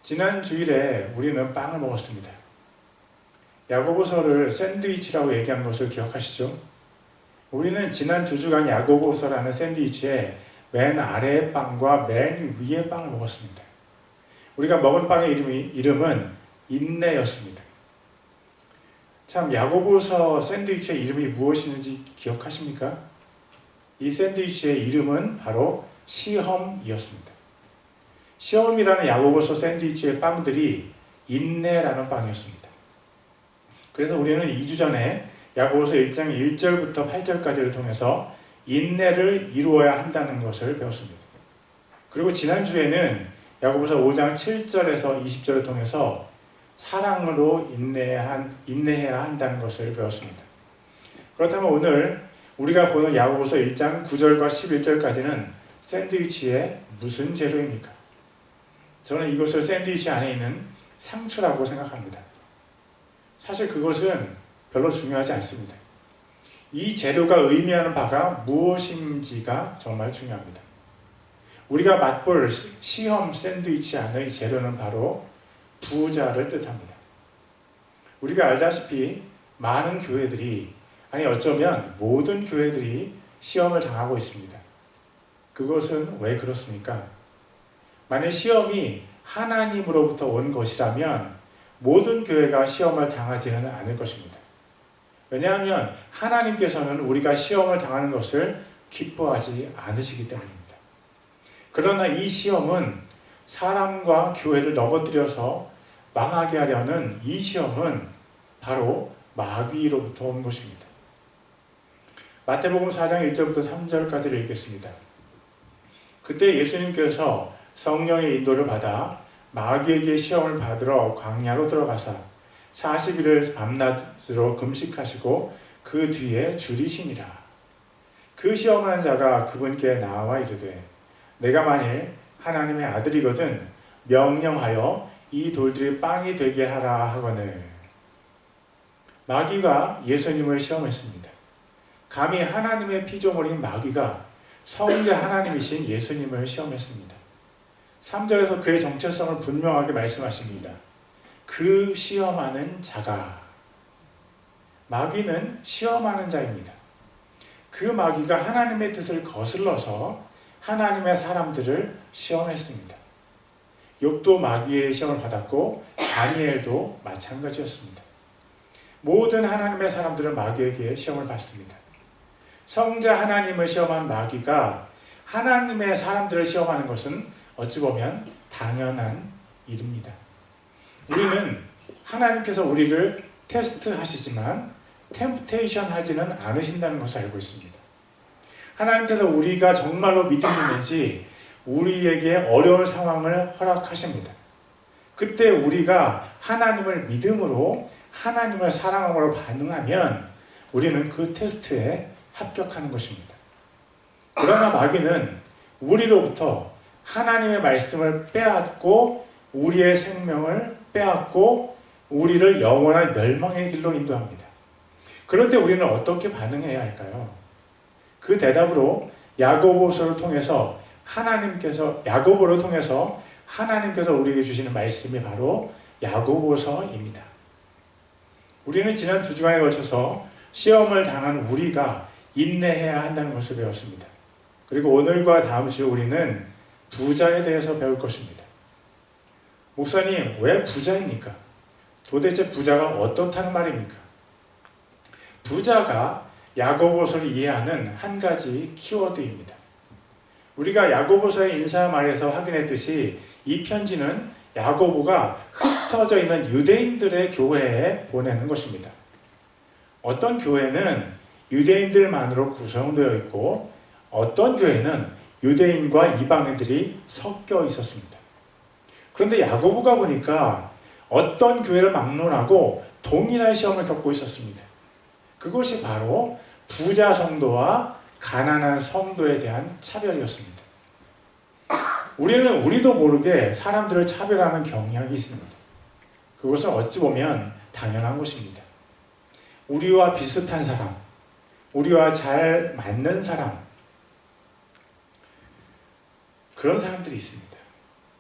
지난 주일에 우리는 빵을 먹었습니다. 야고보서를 샌드위치라고 얘기한 것을 기억하시죠? 우리는 지난 2주간 야고보서라는 샌드위치에 맨 아래의 빵과 맨 위의 빵을 먹었습니다. 우리가 먹은 빵의 이름은 인내였습니다. 참, 야고보서 샌드위치의 이름이 무엇인지 기억하십니까? 이 샌드위치의 이름은 바로 시험이었습니다. 시험이라는 야고보서 샌드위치의 빵들이 인내라는 빵이었습니다. 그래서 우리는 2주 전에 야고보서 1장 1절부터 8절까지를 통해서 인내를 이루어야 한다는 것을 배웠습니다. 그리고 지난주에는 야고보서 5장 7절에서 20절을 통해서 사랑으로 인내해야 한다는 것을 배웠습니다. 그렇다면 오늘 우리가 보는 야고보서 1장 9절과 11절까지는 샌드위치의 무슨 재료입니까? 저는 이것을 샌드위치 안에 있는 상추라고 생각합니다. 사실 그것은 별로 중요하지 않습니다. 이 재료가 의미하는 바가 무엇인지가 정말 중요합니다. 우리가 맛볼 시험 샌드위치 안의 재료는 바로 부자를 뜻합니다. 우리가 알다시피 많은 교회들이, 아니 어쩌면 모든 교회들이 시험을 당하고 있습니다. 그것은 왜 그렇습니까? 만약 시험이 하나님으로부터 온 것이라면 모든 교회가 시험을 당하지는 않을 것입니다. 왜냐하면 하나님께서는 우리가 시험을 당하는 것을 기뻐하지 않으시기 때문입니다. 그러나 이 시험은 사람과 교회를 넘어뜨려서 망하게 하려는 이 시험은 바로 마귀로부터 온 것입니다. 마태복음 4장 1절부터 3절까지를 읽겠습니다. 그때 예수님께서 성령의 인도를 받아 마귀에게 시험을 받으러 광야로 들어가사 40일을 밤낮으로 금식하시고 그 뒤에 줄이시니라. 그 시험하는 자가 그분께 나와 이르되 내가 만일 하나님의 아들이거든 명령하여 이 돌들이 빵이 되게 하라 하거늘. 마귀가 예수님을 시험했습니다. 감히 하나님의 피조물인 마귀가 성자 하나님이신 예수님을 시험했습니다. 3절에서 그의 정체성을 분명하게 말씀하십니다. 그 시험하는 자가. 마귀는 시험하는 자입니다. 그 마귀가 하나님의 뜻을 거슬러서 하나님의 사람들을 시험했습니다. 욥도 마귀의 시험을 받았고 다니엘도 마찬가지였습니다. 모든 하나님의 사람들은 마귀에게 시험을 받습니다. 성자 하나님을 시험한 마귀가 하나님의 사람들을 시험하는 것은 어찌 보면 당연한 일입니다. 우리는 하나님께서 우리를 테스트하시지만 템프테이션 하지는 않으신다는 것을 알고 있습니다. 하나님께서 우리가 정말로 믿음이 있는지 우리에게 어려운 상황을 허락하십니다. 그때 우리가 하나님을 믿음으로 하나님을 사랑함으로 반응하면 우리는 그 테스트에 합격하는 것입니다. 그러나 마귀는 우리로부터 하나님의 말씀을 빼앗고 우리의 생명을 빼앗고 우리를 영원한 멸망의 길로 인도합니다. 그런데 우리는 어떻게 반응해야 할까요? 그 대답으로 야고보를 통해서 하나님께서 우리에게 주시는 말씀이 바로 야고보서입니다. 우리는 지난 2주간에 걸쳐서 시험을 당한 우리가 인내해야 한다는 것을 배웠습니다. 그리고 오늘과 다음 주 우리는 부자에 대해서 배울 것입니다. 목사님, 왜 부자입니까? 도대체 부자가 어떻다는 말입니까? 부자가 야고보서를 이해하는 한 가지 키워드입니다. 우리가 야고보서의 인사말에서 확인했듯이 이 편지는 야고보가 흩어져 있는 유대인들의 교회에 보내는 것입니다. 어떤 교회는 유대인들만으로 구성되어 있고 어떤 교회는 유대인과 이방인들이 섞여 있었습니다. 그런데 야고보가 보니까 어떤 교회를 막론하고 동일한 시험을 겪고 있었습니다. 그것이 바로 부자 성도와 가난한 성도에 대한 차별이었습니다. 우리도 모르게 사람들을 차별하는 경향이 있습니다. 그것은 어찌 보면 당연한 것입니다. 우리와 비슷한 사람, 우리와 잘 맞는 사람, 그런 사람들이 있습니다.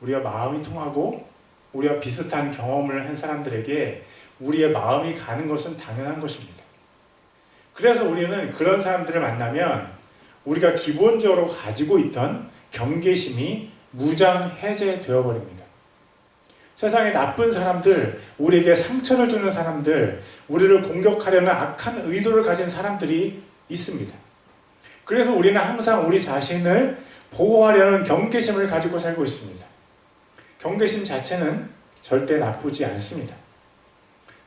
우리가 마음이 통하고 우리와 비슷한 경험을 한 사람들에게 우리의 마음이 가는 것은 당연한 것입니다. 그래서 우리는 그런 사람들을 만나면 우리가 기본적으로 가지고 있던 경계심이 무장해제되어 버립니다. 세상에 나쁜 사람들, 우리에게 상처를 주는 사람들, 우리를 공격하려는 악한 의도를 가진 사람들이 있습니다. 그래서 우리는 항상 우리 자신을 보호하려는 경계심을 가지고 살고 있습니다. 경계심 자체는 절대 나쁘지 않습니다.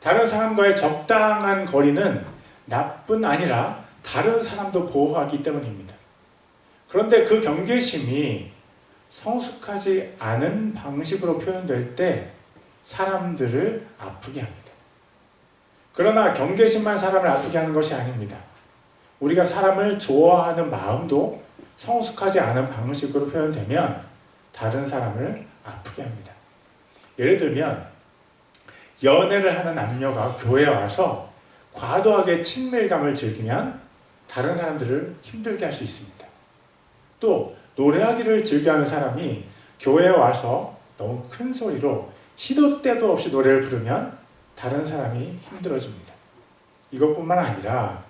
다른 사람과의 적당한 거리는 나뿐 아니라 다른 사람도 보호하기 때문입니다. 그런데 그 경계심이 성숙하지 않은 방식으로 표현될 때 사람들을 아프게 합니다. 그러나 경계심만 사람을 아프게 하는 것이 아닙니다. 우리가 사람을 좋아하는 마음도 성숙하지 않은 방식으로 표현되면 다른 사람을 아프게 합니다. 예를 들면 연애를 하는 남녀가 교회에 와서 과도하게 친밀감을 즐기면 다른 사람들을 힘들게 할 수 있습니다. 또 노래하기를 즐겨하는 사람이 교회에 와서 너무 큰 소리로 시도 때도 없이 노래를 부르면 다른 사람이 힘들어집니다. 이것뿐만 아니라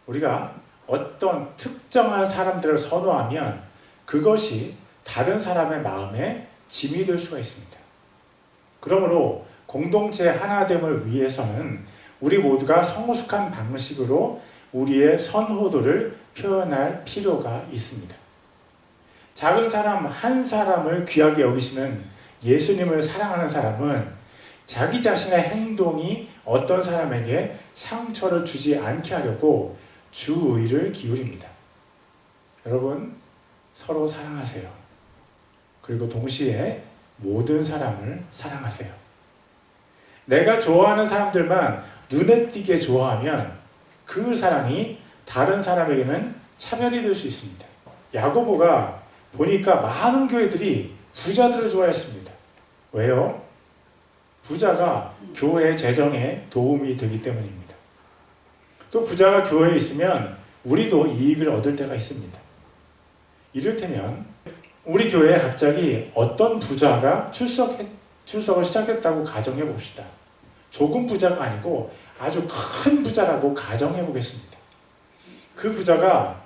우리가 어떤 특정한 사람들을 선호하면 그것이 다른 사람의 마음에 짐이 될 수가 있습니다. 그러므로 공동체 하나됨을 위해서는 우리 모두가 성숙한 방식으로 우리의 선호도를 표현할 필요가 있습니다. 작은 사람 한 사람을 귀하게 여기시는 예수님을 사랑하는 사람은 자기 자신의 행동이 어떤 사람에게 상처를 주지 않게 하려고 주의를 기울입니다. 여러분, 서로 사랑하세요. 그리고 동시에 모든 사람을 사랑하세요. 내가 좋아하는 사람들만 눈에 띄게 좋아하면 그 사랑이 다른 사람에게는 차별이 될 수 있습니다. 야고보가 보니까 많은 교회들이 부자들을 좋아했습니다. 왜요? 부자가 교회 재정에 도움이 되기 때문입니다. 또 부자가 교회에 있으면 우리도 이익을 얻을 때가 있습니다. 이를테면 우리 교회에 갑자기 어떤 부자가 출석을 시작했다고 가정해 봅시다. 조금 부자가 아니고 아주 큰 부자라고 가정해 보겠습니다. 그 부자가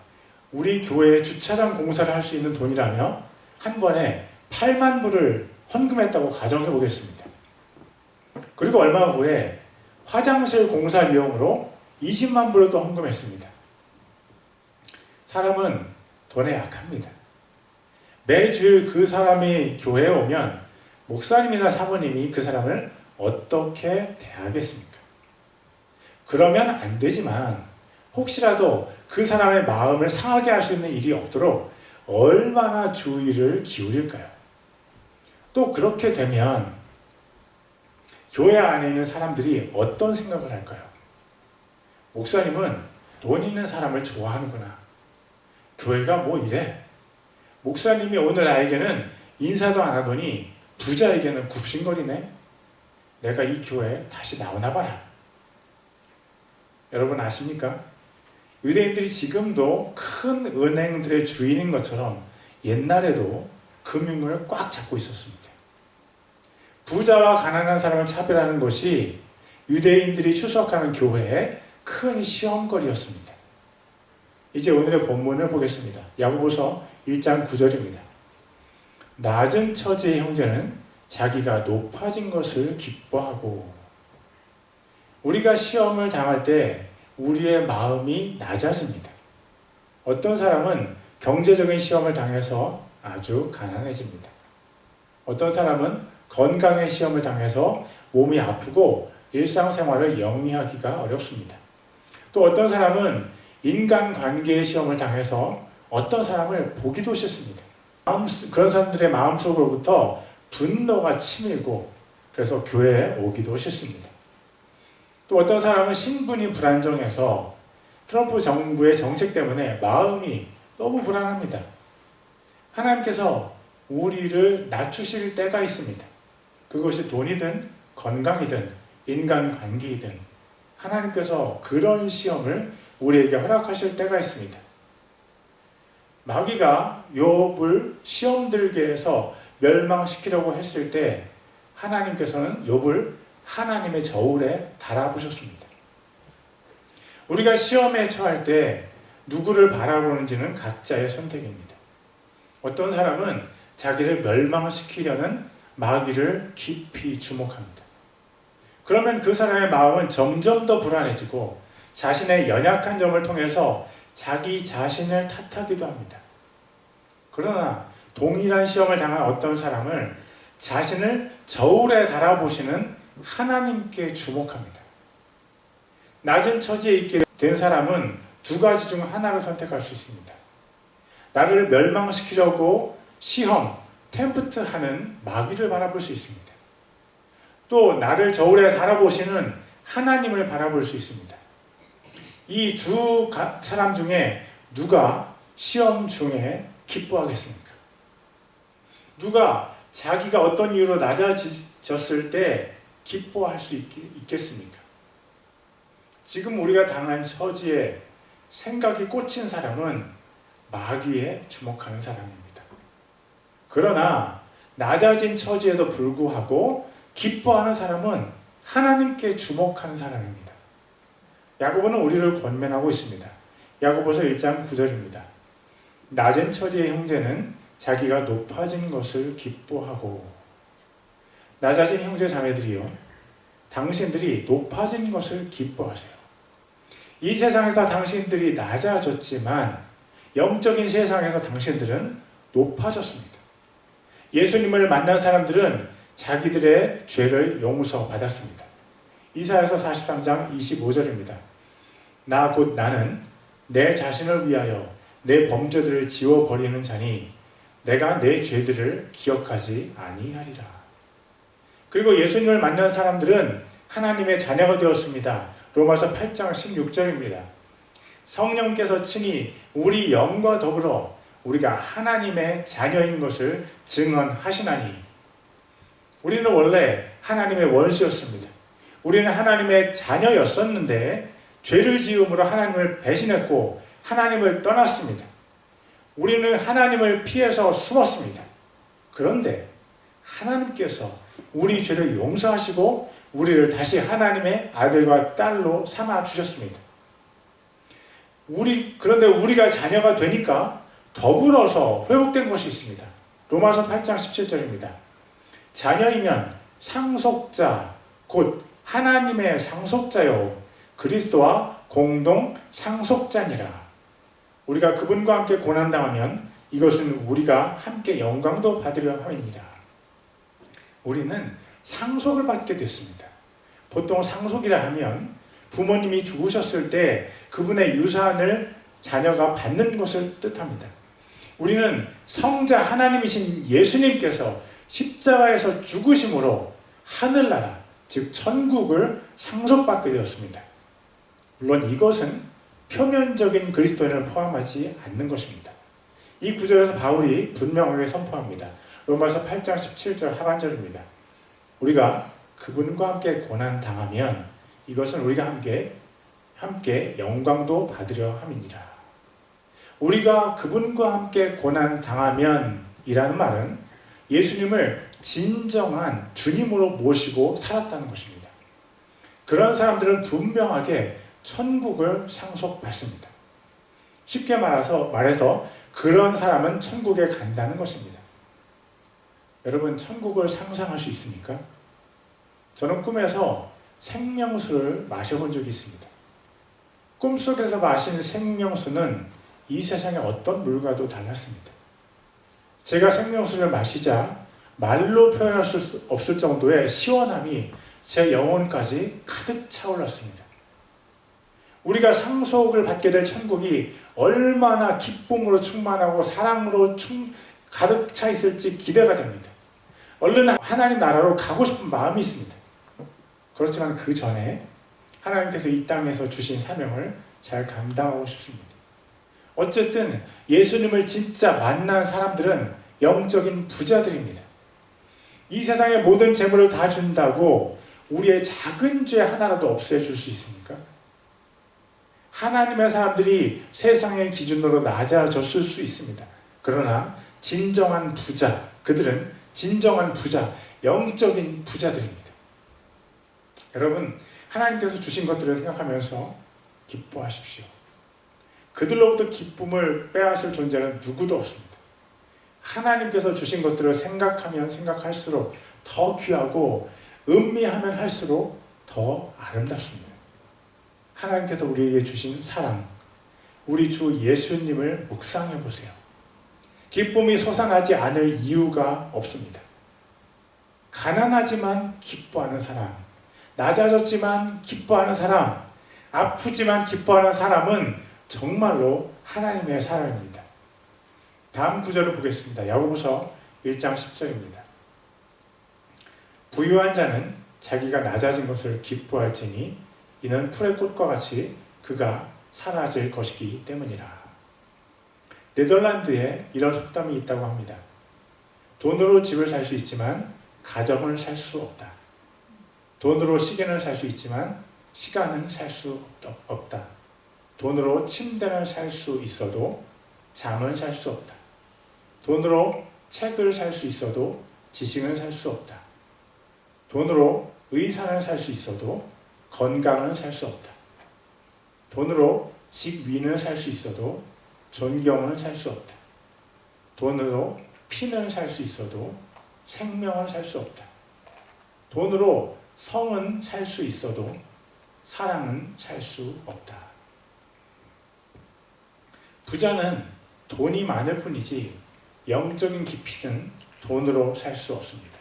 우리 교회에 주차장 공사를 할 수 있는 돈이라며 한 번에 8만 불을 헌금했다고 가정해 보겠습니다. 그리고 얼마 후에 화장실 공사 비용으로 20만 불을 또 헌금했습니다. 사람은 돈에 약합니다. 매주 그 사람이 교회에 오면 목사님이나 사모님이 그 사람을 어떻게 대하겠습니까? 그러면 안 되지만 혹시라도 그 사람의 마음을 상하게 할 수 있는 일이 없도록 얼마나 주의를 기울일까요? 또 그렇게 되면 교회 안에 있는 사람들이 어떤 생각을 할까요? 목사님은 돈 있는 사람을 좋아하는구나. 교회가 뭐 이래? 목사님이 오늘 나에게는 인사도 안 하더니 부자에게는 굽신거리네. 내가 이 교회에 다시 나오나 봐라. 여러분 아십니까? 유대인들이 지금도 큰 은행들의 주인인 것처럼 옛날에도 금융을 꽉 잡고 있었습니다. 부자와 가난한 사람을 차별하는 것이 유대인들이 출석하는 교회의 큰 시험거리였습니다. 이제 오늘의 본문을 보겠습니다. 야고보서 1장 9절입니다. 낮은 처지의 형제는 자기가 높아진 것을 기뻐하고. 우리가 시험을 당할 때 우리의 마음이 낮아집니다. 어떤 사람은 경제적인 시험을 당해서 아주 가난해집니다. 어떤 사람은 건강의 시험을 당해서 몸이 아프고 일상생활을 영위하기가 어렵습니다. 또 어떤 사람은 인간관계의 시험을 당해서 어떤 사람을 보기도 싫습니다. 그런 사람들의 마음속으로부터 분노가 치밀고 그래서 교회에 오기도 싫습니다. 또 어떤 사람은 신분이 불안정해서 트럼프 정부의 정책 때문에 마음이 너무 불안합니다. 하나님께서 우리를 낮추실 때가 있습니다. 그것이 돈이든 건강이든 인간관계이든 하나님께서 그런 시험을 우리에게 허락하실 때가 있습니다. 마귀가 욥을 시험 들게 해서 멸망시키려고 했을 때 하나님께서는 욥을 하나님의 저울에 달아보셨습니다. 우리가 시험에 처할 때 누구를 바라보는지는 각자의 선택입니다. 어떤 사람은 자기를 멸망시키려는 마귀를 깊이 주목합니다. 그러면 그 사람의 마음은 점점 더 불안해지고 자신의 연약한 점을 통해서 자기 자신을 탓하기도 합니다. 그러나 동일한 시험을 당한 어떤 사람을 자신을 저울에 달아보시는 하나님께 주목합니다. 낮은 처지에 있게 된 사람은 두 가지 중 하나를 선택할 수 있습니다. 나를 멸망시키려고 시험, 템프트하는 마귀를 바라볼 수 있습니다. 또 나를 저울에 달아보시는 하나님을 바라볼 수 있습니다. 이 두 사람 중에 누가 시험 중에 기뻐하겠습니까? 누가 자기가 어떤 이유로 낮아졌을 때 기뻐할 수 있겠습니까? 지금 우리가 당한 처지에 생각이 꽂힌 사람은 마귀에 주목하는 사람입니다. 그러나 낮아진 처지에도 불구하고 기뻐하는 사람은 하나님께 주목하는 사람입니다. 야고보는 우리를 권면하고 있습니다. 야고보서 1장 9절입니다. 낮은 처지의 형제는 자기가 높아진 것을 기뻐하고. 낮아진 형제 자매들이요, 당신들이 높아진 것을 기뻐하세요. 이 세상에서 당신들이 낮아졌지만 영적인 세상에서 당신들은 높아졌습니다. 예수님을 만난 사람들은 자기들의 죄를 용서받았습니다. 이사야서 43장 25절입니다. 나 곧 나는 내 자신을 위하여 내 범죄들을 지워버리는 자니 내가 내 죄들을 기억하지 아니하리라. 그리고 예수님을 만난 사람들은 하나님의 자녀가 되었습니다. 로마서 8장 16절입니다. 성령께서 친히 우리 영과 더불어 우리가 하나님의 자녀인 것을 증언하시나니. 우리는 원래 하나님의 원수였습니다. 우리는 하나님의 자녀였었는데 죄를 지음으로 하나님을 배신했고 하나님을 떠났습니다. 우리는 하나님을 피해서 숨었습니다. 그런데 하나님께서 우리 죄를 용서하시고 우리를 다시 하나님의 아들과 딸로 삼아 주셨습니다. 그런데 우리가 자녀가 되니까 더불어서 회복된 것이 있습니다. 로마서 8장 17절입니다. 자녀이면 상속자 곧 하나님의 상속자요 그리스도와 공동 상속자니라. 우리가 그분과 함께 고난당하면 이것은 우리가 함께 영광도 받으려 함이니라. 우리는 상속을 받게 됐습니다. 보통 상속이라 하면 부모님이 죽으셨을 때 그분의 유산을 자녀가 받는 것을 뜻합니다. 우리는 성자 하나님이신 예수님께서 십자가에서 죽으심으로 하늘나라, 즉 천국을 상속받게 되었습니다. 물론 이것은 표면적인 그리스도인을 포함하지 않는 것입니다. 이 구절에서 바울이 분명하게 선포합니다. 로마서 8장 17절 하반절입니다. 우리가 그분과 함께 고난당하면 이것은 우리가 함께 영광도 받으려 함이니라. 우리가 그분과 함께 고난당하면 이라는 말은 예수님을 진정한 주님으로 모시고 살았다는 것입니다. 그런 사람들은 분명하게 천국을 상속받습니다. 쉽게 말해서 그런 사람은 천국에 간다는 것입니다. 여러분, 천국을 상상할 수 있습니까? 저는 꿈에서 생명수를 마셔본 적이 있습니다. 꿈속에서 마신 생명수는 이 세상의 어떤 물과도 달랐습니다. 제가 생명수를 마시자 말로 표현할 수 없을 정도의 시원함이 제 영혼까지 가득 차올랐습니다. 우리가 상속을 받게 될 천국이 얼마나 기쁨으로 충만하고 사랑으로 가득 차 있을지 기대가 됩니다. 얼른 하나님 나라로 가고 싶은 마음이 있습니다. 그렇지만 그 전에 하나님께서 이 땅에서 주신 사명을 잘 감당하고 싶습니다. 어쨌든 예수님을 진짜 만난 사람들은 영적인 부자들입니다. 이 세상의 모든 재물을 다 준다고 우리의 작은 죄 하나라도 없애줄 수 있습니까? 하나님의 사람들이 세상의 기준으로 낮아졌을 수 있습니다. 그러나 진정한 부자, 그들은 진정한 부자, 영적인 부자들입니다. 여러분, 하나님께서 주신 것들을 생각하면서 기뻐하십시오. 그들로부터 기쁨을 빼앗을 존재는 누구도 없습니다. 하나님께서 주신 것들을 생각하면 생각할수록 더 귀하고 음미하면 할수록 더 아름답습니다. 하나님께서 우리에게 주신 사랑, 우리 주 예수님을 묵상해 보세요. 기쁨이 솟아나지 않을 이유가 없습니다. 가난하지만 기뻐하는 사람, 낮아졌지만 기뻐하는 사람, 아프지만 기뻐하는 사람은 정말로 하나님의 사랑입니다. 다음 구절을 보겠습니다. 야고보서 1장 10절입니다. 부유한 자는 자기가 낮아진 것을 기뻐할지니 이는 풀의 꽃과 같이 그가 사라질 것이기 때문이라. 네덜란드에 이런 속담이 있다고 합니다. 돈으로 집을 살 수 있지만 가정을 살 수 없다. 돈으로 시계는 살 수 있지만 시간은 살 수 없다. 돈으로 침대는 살 수 있어도 잠은 살 수 없다. 돈으로 책을 살 수 있어도 지식은 살 수 없다. 돈으로 의사는 살 수 있어도 건강은 살 수 없다. 돈으로 직위는 살 수 있어도 존경은 살 수 없다. 돈으로 피는 살 수 있어도 생명은 살 수 없다. 돈으로 성은 살 수 있어도 사랑은 살 수 없다. 부자는 돈이 많을 뿐이지 영적인 깊이는 돈으로 살 수 없습니다.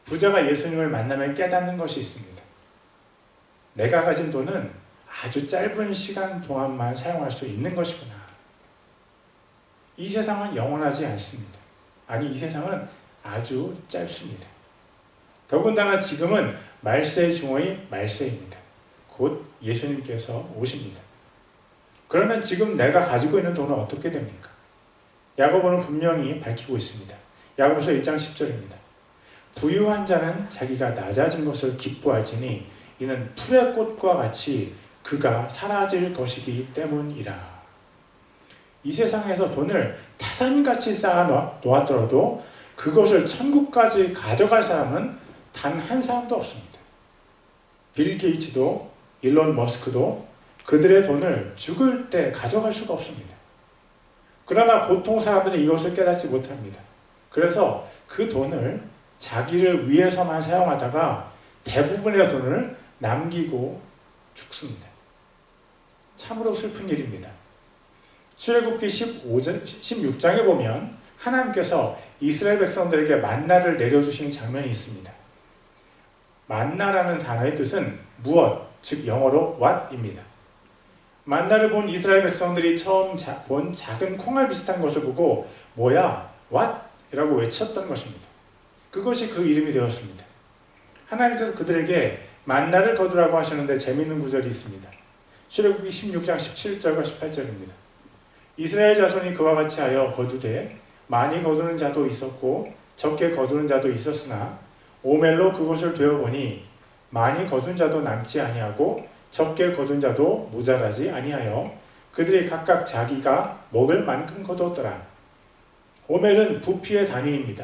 부자가 예수님을 만나면 깨닫는 것이 있습니다. 내가 가진 돈은 아주 짧은 시간 동안만 사용할 수 있는 것이구나. 이 세상은 영원하지 않습니다. 아니, 이 세상은 아주 짧습니다. 더군다나 지금은 말세 중의 말세입니다. 곧 예수님께서 오십니다. 그러면 지금 내가 가지고 있는 돈은 어떻게 됩니까? 야고보는 분명히 밝히고 있습니다. 야고보서 1장 10절입니다. 부유한 자는 자기가 낮아진 것을 기뻐할지니 이는 풀의 꽃과 같이 그가 사라질 것이기 때문이라. 이 세상에서 돈을 타산같이 쌓아 놓았더라도 그것을 천국까지 가져갈 사람은 단 한 사람도 없습니다. 빌 게이츠도 일론 머스크도 그들의 돈을 죽을 때 가져갈 수가 없습니다. 그러나 보통 사람들은 이것을 깨닫지 못합니다. 그래서 그 돈을 자기를 위해서만 사용하다가 대부분의 돈을 남기고 죽습니다. 참으로 슬픈 일입니다. 출애굽기 16장에 보면 하나님께서 이스라엘 백성들에게 만나를 내려주시는 장면이 있습니다. 만나라는 단어의 뜻은 무엇, 즉 영어로 what입니다. 만나를 본 이스라엘 백성들이 처음 본 작은 콩알 비슷한 것을 보고 뭐야, what? 이라고 외쳤던 것입니다. 그것이 그 이름이 되었습니다. 하나님께서 그들에게 만나를 거두라고 하셨는데 재미있는 구절이 있습니다. 출애굽기 16장 17절과 18절입니다. 이스라엘 자손이 그와 같이 하여 거두되 많이 거두는 자도 있었고 적게 거두는 자도 있었으나 오멜로 그것을 되어보니 많이 거둔 자도 남지 아니하고 적게 거둔 자도 모자라지 아니하여 그들이 각각 자기가 먹을 만큼 거두었더라. 오멜은 부피의 단위입니다.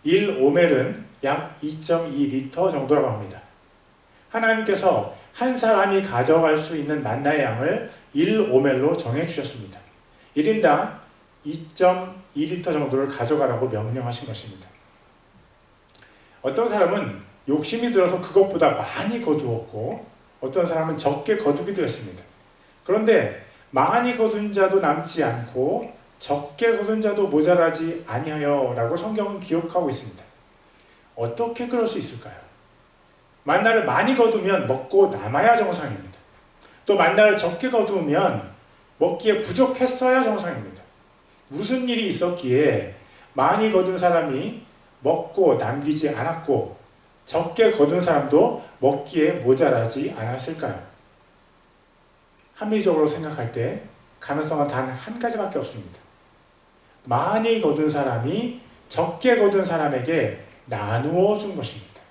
1오멜은 약 2.2리터 정도라고 합니다. 하나님께서 한 사람이 가져갈 수 있는 만나의 양을 1오멜로 정해주셨습니다. 1인당 2.2리터 정도를 가져가라고 명령하신 것입니다. 어떤 사람은 욕심이 들어서 그것보다 많이 거두었고 어떤 사람은 적게 거두기도 했습니다. 그런데 많이 거둔 자도 남지 않고 적게 거둔 자도 모자라지 아니하여 라고 성경은 기록하고 있습니다. 어떻게 그럴 수 있을까요? 만나를 많이 거두면 먹고 남아야 정상입니다. 또 만나를 적게 거두면 먹기에 부족했어야 정상입니다. 무슨 일이 있었기에 많이 거둔 사람이 먹고 남기지 않았고 적게 거둔 사람도 먹기에 모자라지 않았을까요? 합리적으로 생각할 때 가능성은 단 한 가지밖에 없습니다. 많이 거둔 사람이 적게 거둔 사람에게 나누어 준 것입니다.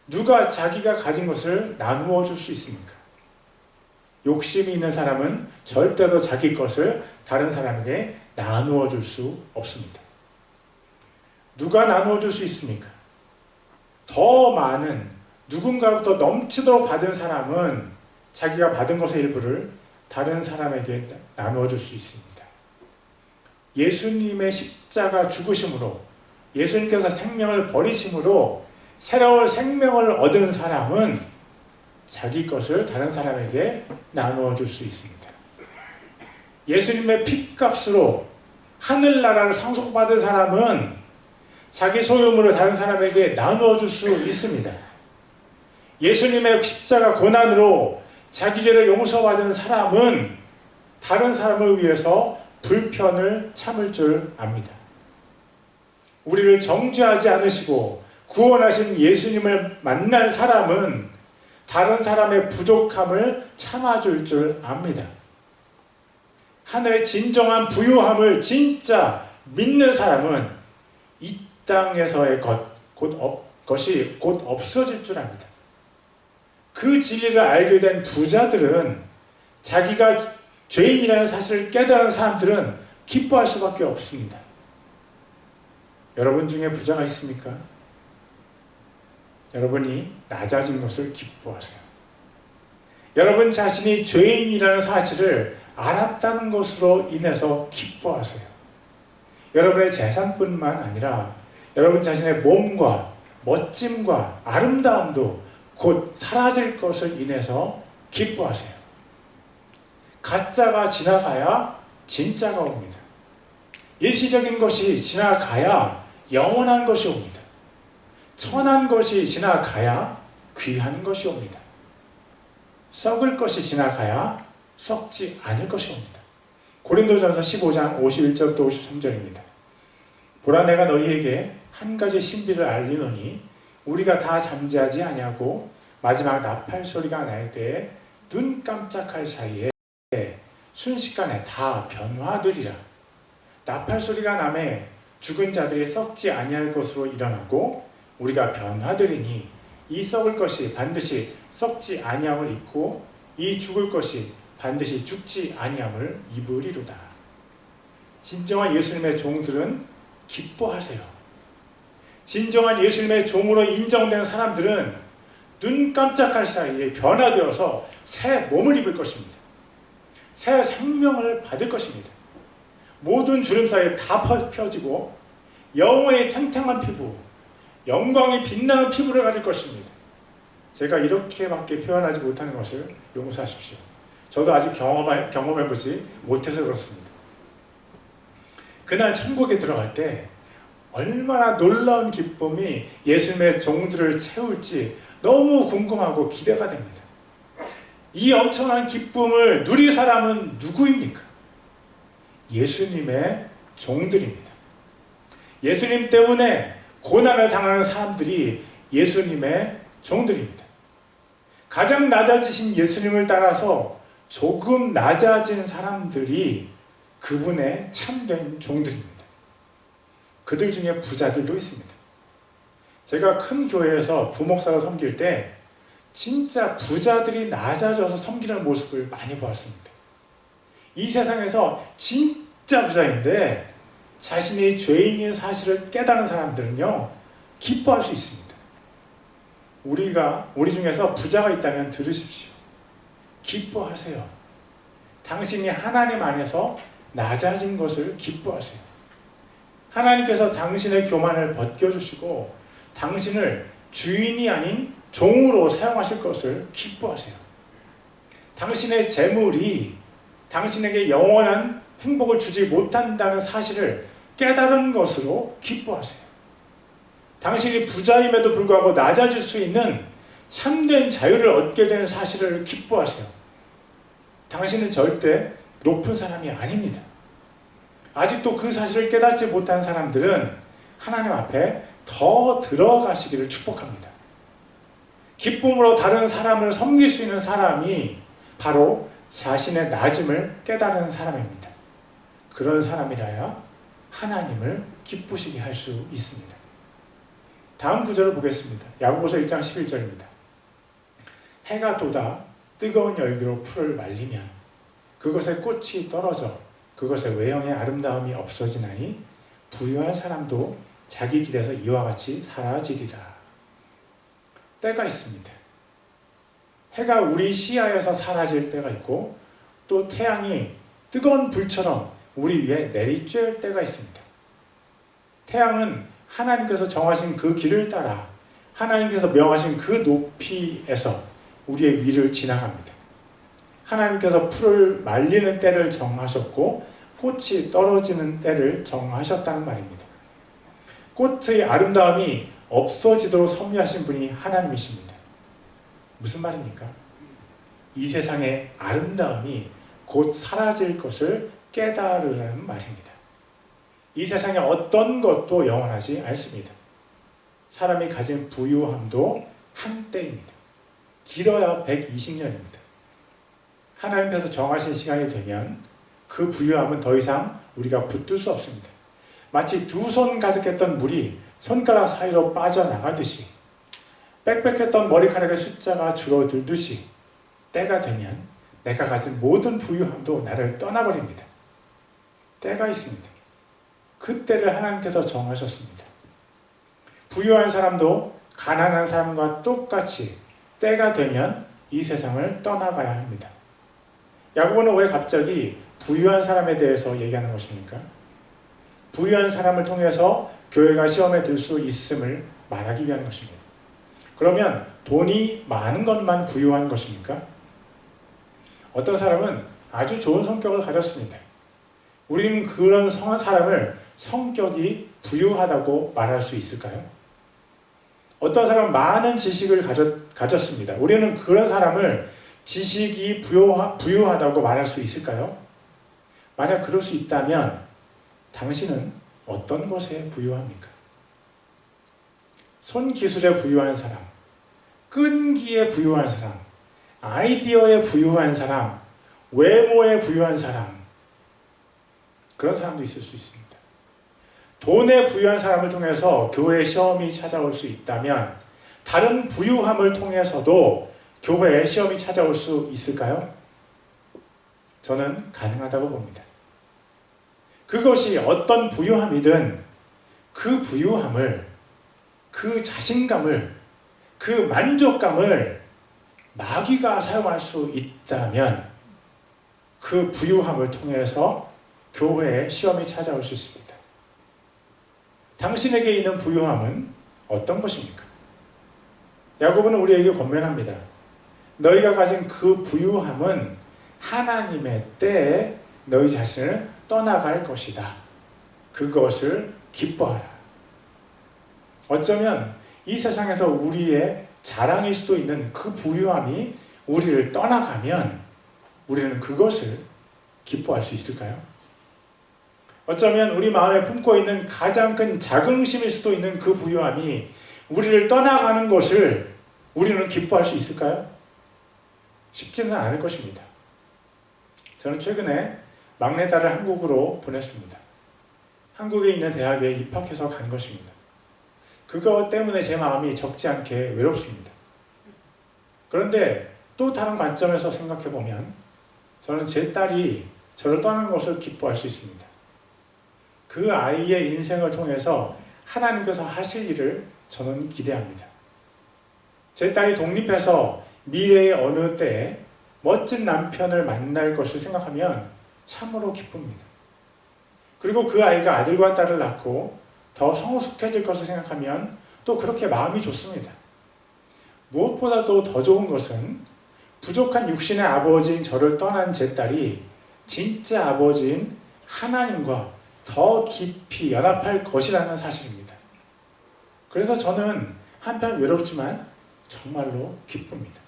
누가 자기가 가진 것을 나누어 줄 수 있습니까? 욕심이 있는 사람은 절대로 자기 것을 다른 사람에게 나누어 줄 수 없습니다. 누가 나누어 줄 수 있습니까? 더 많은 누군가로부터 넘치도록 받은 사람은 자기가 받은 것의 일부를 다른 사람에게 나누어 줄 수 있습니다. 예수님의 십자가 죽으심으로, 예수님께서 생명을 버리심으로 새로운 생명을 얻은 사람은 자기 것을 다른 사람에게 나누어 줄 수 있습니다. 예수님의 핏값으로 하늘나라를 상속받은 사람은 자기 소유물을 다른 사람에게 나누어 줄 수 있습니다. 예수님의 십자가 고난으로 자기 죄를 용서받은 사람은 다른 사람을 위해서 불편을 참을 줄 압니다. 우리를 정죄하지 않으시고 구원하신 예수님을 만난 사람은 다른 사람의 부족함을 참아줄 줄 압니다. 하늘의 진정한 부유함을 진짜 믿는 사람은 이 땅에서의 것이 곧 없어질 줄 압니다. 그 진리를 알게 된 부자들은, 자기가 죄인이라는 사실을 깨달은 사람들은 기뻐할 수밖에 없습니다. 여러분 중에 부자가 있습니까? 여러분이 낮아진 것을 기뻐하세요. 여러분 자신이 죄인이라는 사실을 알았다는 것으로 인해서 기뻐하세요. 여러분의 재산뿐만 아니라 여러분 자신의 몸과 멋짐과 아름다움도 곧 사라질 것을 인해서 기뻐하세요. 가짜가 지나가야 진짜가 옵니다. 일시적인 것이 지나가야 영원한 것이 옵니다. 천한 것이 지나가야 귀한 것이 옵니다. 썩을 것이 지나가야 썩지 않을 것이 옵니다. 고린도전서 15장 51절부터 53절입니다. 보라, 내가 너희에게 한 가지 신비를 알리노니 우리가 다 잠재하지 아니하고 마지막 나팔 소리가 날 때에 눈 깜짝할 사이에 순식간에 다 변화되리라. 나팔 소리가 나매 죽은 자들이 썩지 아니할 것으로 일어나고 우리가 변화되리니 이 썩을 것이 반드시 썩지 아니함을 입고 이 죽을 것이 반드시 죽지 아니함을 입으리로다. 진정한 예수님의 종들은 기뻐하세요. 진정한 예수님의 종으로 인정된 사람들은 눈 깜짝할 사이에 변화되어서 새 몸을 입을 것입니다. 새 생명을 받을 것입니다. 모든 주름 사이에 다 펴지고 영원히 탱탱한 피부, 영광이 빛나는 피부를 가질 것입니다. 제가 이렇게밖에 표현하지 못하는 것을 용서하십시오. 저도 아직 경험해보지 못해서 그렇습니다. 그날 천국에 들어갈 때 얼마나 놀라운 기쁨이 예수님의 종들을 채울지 너무 궁금하고 기대가 됩니다. 이 엄청난 기쁨을 누릴 사람은 누구입니까? 예수님의 종들입니다. 예수님 때문에 고난을 당하는 사람들이 예수님의 종들입니다. 가장 낮아지신 예수님을 따라서 조금 낮아진 사람들이 그분의 참된 종들입니다. 그들 중에 부자들도 있습니다. 제가 큰 교회에서 부목사로 섬길 때 진짜 부자들이 낮아져서 섬기는 모습을 많이 보았습니다. 이 세상에서 진짜 부자인데 자신이 죄인인 사실을 깨달은 사람들은요, 기뻐할 수 있습니다. 우리 중에서 부자가 있다면 들으십시오. 기뻐하세요. 당신이 하나님 안에서 낮아진 것을 기뻐하세요. 하나님께서 당신의 교만을 벗겨주시고 당신을 주인이 아닌 종으로 사용하실 것을 기뻐하세요. 당신의 재물이 당신에게 영원한 행복을 주지 못한다는 사실을 깨달은 것으로 기뻐하세요. 당신이 부자임에도 불구하고 낮아질 수 있는 참된 자유를 얻게 되는 사실을 기뻐하세요. 당신은 절대 높은 사람이 아닙니다. 아직도 그 사실을 깨닫지 못한 사람들은 하나님 앞에 더 들어가시기를 축복합니다. 기쁨으로 다른 사람을 섬길 수 있는 사람이 바로 자신의 낮음을 깨달은 사람입니다. 그런 사람이라야 하나님을 기쁘시게 할 수 있습니다. 다음 구절을 보겠습니다. 야고보서 1장 11절입니다. 해가 돋아 뜨거운 열기로 풀을 말리면 그것에 꽃이 떨어져 그것의 외형의 아름다움이 없어지나니 부유한 사람도 자기 길에서 이와 같이 사라지리라. 때가 있습니다. 해가 우리 시야에서 사라질 때가 있고 또 태양이 뜨거운 불처럼 우리 위에 내리쬐을 때가 있습니다. 태양은 하나님께서 정하신 그 길을 따라 하나님께서 명하신 그 높이에서 우리의 위를 지나갑니다. 하나님께서 풀을 말리는 때를 정하셨고 꽃이 떨어지는 때를 정하셨다는 말입니다. 꽃의 아름다움이 없어지도록 섭리하신 분이 하나님이십니다. 무슨 말입니까? 이 세상의 아름다움이 곧 사라질 것을 깨달으라는 말입니다. 이 세상에 어떤 것도 영원하지 않습니다. 사람이 가진 부유함도 한때입니다. 길어야 120년입니다. 하나님께서 정하신 시간이 되면 그 부유함은 더 이상 우리가 붙들 수 없습니다. 마치 두 손 가득했던 물이 손가락 사이로 빠져나가듯이 빽빽했던 머리카락의 숫자가 줄어들듯이 때가 되면 내가 가진 모든 부유함도 나를 떠나버립니다. 때가 있습니다. 그 때를 하나님께서 정하셨습니다. 부유한 사람도 가난한 사람과 똑같이 때가 되면 이 세상을 떠나가야 합니다. 야고보는 왜 갑자기 부유한 사람에 대해서 얘기하는 것입니까? 부유한 사람을 통해서 교회가 시험에 들 수 있음을 말하기 위한 것입니다. 그러면 돈이 많은 것만 부유한 것입니까? 어떤 사람은 아주 좋은 성격을 가졌습니다. 우리는 그런 사람을 성격이 부유하다고 말할 수 있을까요? 어떤 사람은 많은 지식을 가졌습니다. 우리는 그런 사람을 지식이 부유하다고 말할 수 있을까요? 만약 그럴 수 있다면 당신은 어떤 것에 부유합니까? 손기술에 부유한 사람, 끈기에 부유한 사람, 아이디어에 부유한 사람, 외모에 부유한 사람, 그런 사람도 있을 수 있습니다. 돈에 부유한 사람을 통해서 교회에 시험이 찾아올 수 있다면 다른 부유함을 통해서도 교회에 시험이 찾아올 수 있을까요? 저는 가능하다고 봅니다. 그것이 어떤 부유함이든 그 부유함을, 그 자신감을, 그 만족감을 마귀가 사용할 수 있다면 그 부유함을 통해서 교회에 시험이 찾아올 수 있습니다. 당신에게 있는 부유함은 어떤 것입니까? 야고보는 우리에게 권면합니다. 너희가 가진 그 부유함은 하나님의 때에 너희 자신을 떠나갈 것이다. 그것을 기뻐하라. 어쩌면 이 세상에서 우리의 자랑일 수도 있는 그 부유함이 우리를 떠나가면 우리는 그것을 기뻐할 수 있을까요? 어쩌면 우리 마음에 품고 있는 가장 큰 자긍심일 수도 있는 그 부유함이 우리를 떠나가는 것을 우리는 기뻐할 수 있을까요? 쉽지는 않을 것입니다. 저는 최근에 막내딸을 한국으로 보냈습니다. 한국에 있는 대학에 입학해서 간 것입니다. 그것 때문에 제 마음이 적지 않게 외롭습니다. 그런데 또 다른 관점에서 생각해 보면 저는 제 딸이 저를 떠나는 것을 기뻐할 수 있습니다. 그 아이의 인생을 통해서 하나님께서 하실 일을 저는 기대합니다. 제 딸이 독립해서 미래의 어느 때에 멋진 남편을 만날 것을 생각하면 참으로 기쁩니다. 그리고 그 아이가 아들과 딸을 낳고 더 성숙해질 것을 생각하면 또 그렇게 마음이 좋습니다. 무엇보다도 더 좋은 것은 부족한 육신의 아버지인 저를 떠난 제 딸이 진짜 아버지인 하나님과 더 깊이 연합할 것이라는 사실입니다. 그래서 저는 한편 외롭지만 정말로 기쁩니다.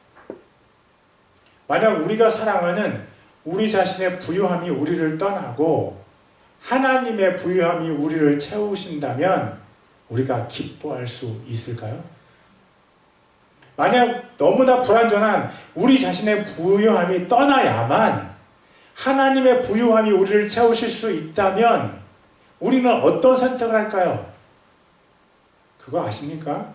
만약 우리가 사랑하는 우리 자신의 부유함이 우리를 떠나고 하나님의 부유함이 우리를 채우신다면 우리가 기뻐할 수 있을까요? 만약 너무나 불완전한 우리 자신의 부유함이 떠나야만 하나님의 부유함이 우리를 채우실 수 있다면 우리는 어떤 선택을 할까요? 그거 아십니까?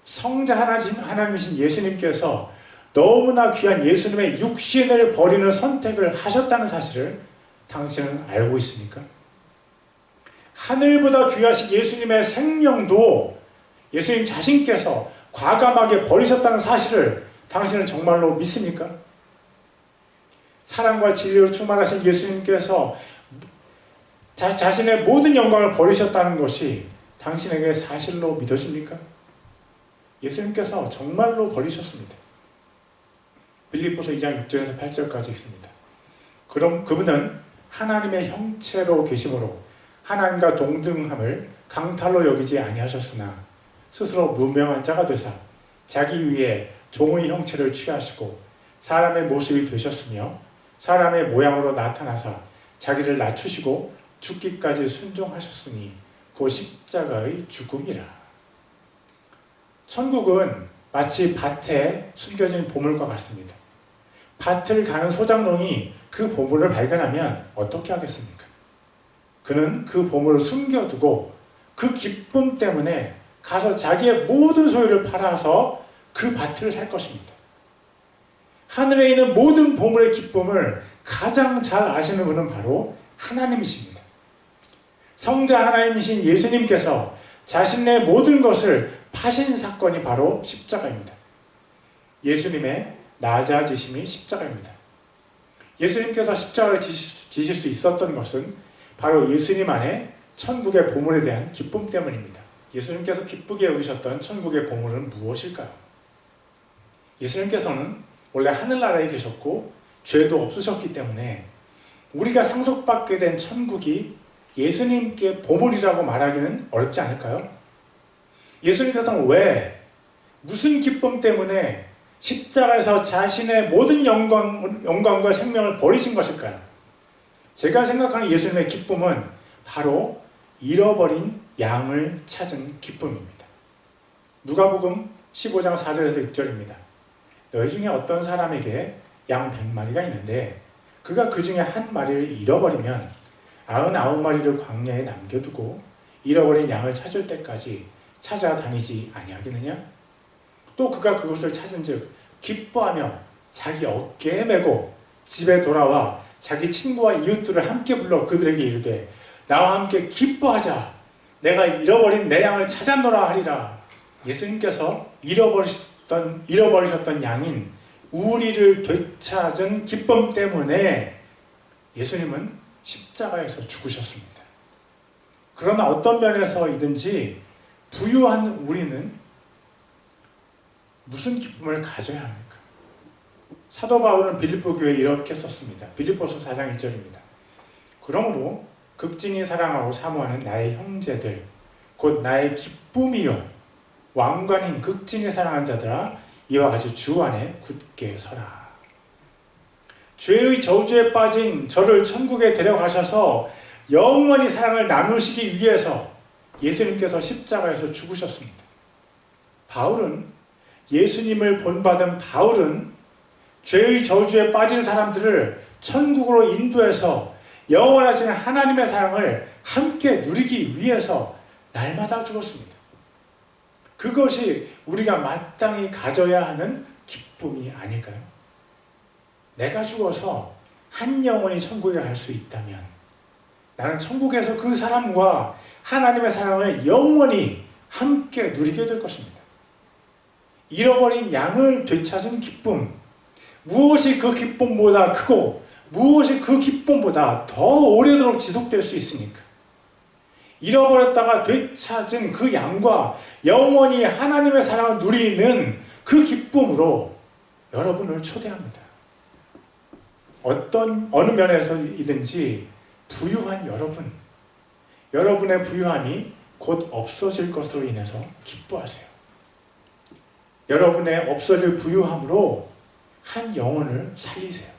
성자 하나님이신 예수님께서 너무나 귀한 예수님의 육신을 버리는 선택을 하셨다는 사실을 당신은 알고 있습니까? 하늘보다 귀하신 예수님의 생명도 예수님 자신께서 과감하게 버리셨다는 사실을 당신은 정말로 믿습니까? 사랑과 진리로 충만하신 예수님께서 자신의 모든 영광을 버리셨다는 것이 당신에게 사실로 믿어집니까? 예수님께서 정말로 버리셨습니다. 빌립보서 2장 6절에서 8절까지 있습니다. 그럼 그분은 하나님의 형체로 계심으로 하나님과 동등함을 강탈로 여기지 아니하셨으나 스스로 무명한 자가 되사 자기 위에 종의 형체를 취하시고 사람의 모습이 되셨으며 사람의 모양으로 나타나사 자기를 낮추시고 죽기까지 순종하셨으니 그 십자가의 죽음이라. 천국은 마치 밭에 숨겨진 보물과 같습니다. 밭을 가는 소장농이 그 보물을 발견하면 어떻게 하겠습니까? 그는 그 보물을 숨겨두고 그 기쁨 때문에 가서 자기의 모든 소유를 팔아서 그 밭을 살 것입니다. 하늘에 있는 모든 보물의 기쁨을 가장 잘 아시는 분은 바로 하나님이십니다. 성자 하나님이신 예수님께서 자신의 모든 것을 파신 사건이 바로 십자가입니다. 예수님의 낮아지심이 십자가입니다. 예수님께서 십자가를 지실 수 있었던 것은 바로 예수님 안에 천국의 보물에 대한 기쁨 때문입니다. 예수님께서 기쁘게 여기셨던 천국의 보물은 무엇일까요? 예수님께서는 원래 하늘나라에 계셨고 죄도 없으셨기 때문에 우리가 상속받게 된 천국이 예수님께 보물이라고 말하기는 어렵지 않을까요? 예수님께서는 왜, 무슨 기쁨 때문에 십자가에서 자신의 모든 영광과 생명을 버리신 것일까요? 제가 생각하는 예수님의 기쁨은 바로 잃어버린 양을 찾은 기쁨입니다. 누가복음 15장 4절에서 6절입니다. 너희 중에 어떤 사람에게 양 100마리가 있는데 그가 그 중에 한 마리를 잃어버리면 99마리를 광야에 남겨두고 잃어버린 양을 찾을 때까지 찾아다니지 아니하겠느냐? 또 그가 그것을 찾은즉 기뻐하며 자기 어깨에 메고 집에 돌아와 자기 친구와 이웃들을 함께 불러 그들에게 이르되 나와 함께 기뻐하자. 내가 잃어버린 내 양을 찾았노라 하리라. 예수님께서 잃어버리셨던 양인 우리를 되찾은 기쁨 때문에 예수님은 십자가에서 죽으셨습니다. 그러나 어떤 면에서이든지 부유한 우리는 무슨 기쁨을 가져야 합니까? 사도 바울은 빌립보 교회에 이렇게 썼습니다. 빌립보서 4장 1절입니다. 그러므로 극진히 사랑하고 사모하는 나의 형제들 곧 나의 기쁨이요 왕관인 극진히 사랑하는 자들아 이와 같이 주 안에 굳게 서라. 죄의 저주에 빠진 저를 천국에 데려가셔서 영원히 사랑을 나누시기 위해서 예수님께서 십자가에서 죽으셨습니다. 예수님을 본받은 바울은 죄의 저주에 빠진 사람들을 천국으로 인도해서 영원하신 하나님의 사랑을 함께 누리기 위해서 날마다 죽었습니다. 그것이 우리가 마땅히 가져야 하는 기쁨이 아닐까요? 내가 죽어서 한 영혼이 천국에 갈 수 있다면 나는 천국에서 그 사람과 하나님의 사랑을 영원히 함께 누리게 될 것입니다. 잃어버린 양을 되찾은 기쁨, 무엇이 그 기쁨보다 크고 무엇이 그 기쁨보다 더 오래도록 지속될 수 있습니까? 잃어버렸다가 되찾은 그 양과 영원히 하나님의 사랑을 누리는 그 기쁨으로 여러분을 초대합니다. 어느 면에서이든지 부유한 여러분의 부유함이 곧 없어질 것으로 인해서 기뻐하세요. 여러분의 없어질 부유함으로 한 영혼을 살리세요.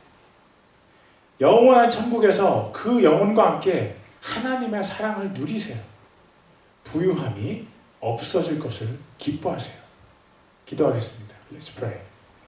영원한 천국에서 그 영혼과 함께 하나님의 사랑을 누리세요. 부유함이 없어질 것을 기뻐하세요. 기도하겠습니다. Let's pray.